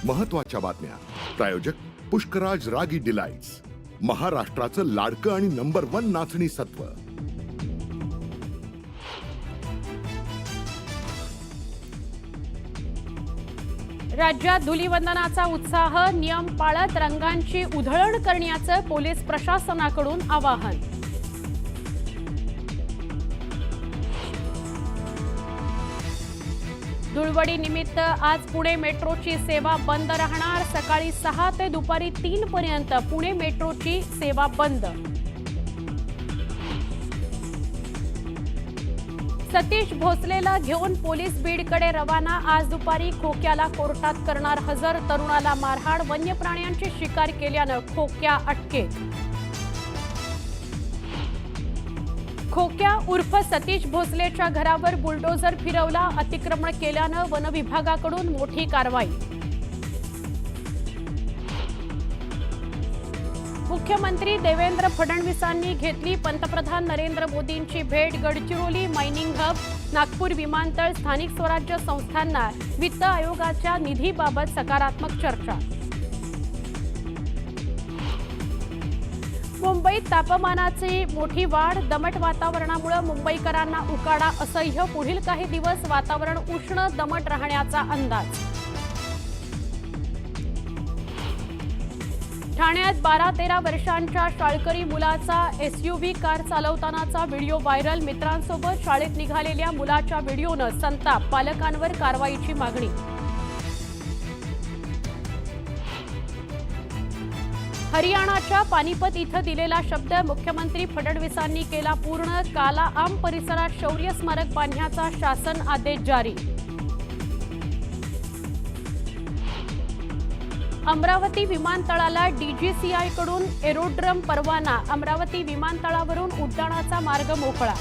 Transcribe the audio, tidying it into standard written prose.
महत्त्वाच्या बातम्या. प्रायोजक पुष्कराज रागी डिलाइट्स, महाराष्ट्राचं लाडकं आणि नंबर 1 नाचणी सत्व. राज्यात धुलीवंदनाचा उत्साह, नियम पाळत रंगांची उधळण करण्याचं पोलीस प्रशासनाकडून आवाहन. धुळवडी निमित्त आज पुणे मेट्रोची सेवा बंद राहणार. सकाळी 6 ते दुपारी 3 पर्यंत पुणे मेट्रोची सेवा बंद. सतीश भोसलेला घेऊन पोलीस बीडकडे रवाना. आज दुपारी खोक्याला कोर्टात करणार हजर. तरुणाला मारहाण, वन्य प्राण्यांची शिकार केल्यानं खोक्या अटकेत. खोक्या उर्फ सतीश भोसलेच्या घरावर बुलडोझर फिरवला. अतिक्रमण केल्यानं वन विभागाकडून मोठी कारवाई. मुख्यमंत्री देवेंद्र फडणवीसांनी घेतली पंतप्रधान नरेंद्र मोदींची भेट. गडचिरोली मायनिंग हब, नागपूर विमानतळ, स्थानिक स्वराज्य संस्थांना वित्त आयोगाच्या निधीबाबत सकारात्मक चर्चा. मुंबईत तापमानाची मोठी वाढ. दमट वातावरणामुळे मुंबईकरांना उकाडा असह्य. पुढील काही दिवस वातावरण उष्ण दमट राहण्याचा अंदाज. ठाण्यात 12-13 वर्षांच्या शाळकरी मुलाचा एसयूव्ही कार चालवतानाचा व्हिडिओ व्हायरल. मित्रांसोबत शाळेत निघालेल्या मुलाच्या व्हिडिओनं संताप. पालकांवर कारवाईची मागणी. हरियाणाच्या पानिपत इथं दिलेला शब्द मुख्यमंत्री फडणवीसांनी केला पूर्ण. काला आम परिसरात शौर्य स्मारक बांधण्याचा शासन आदेश जारी. अमरावती विमानतळाला डीजीसीआयकडून एरोड्रम परवाना. अमरावती विमानतळावरून उड्डाणाचा मार्ग मोकळा.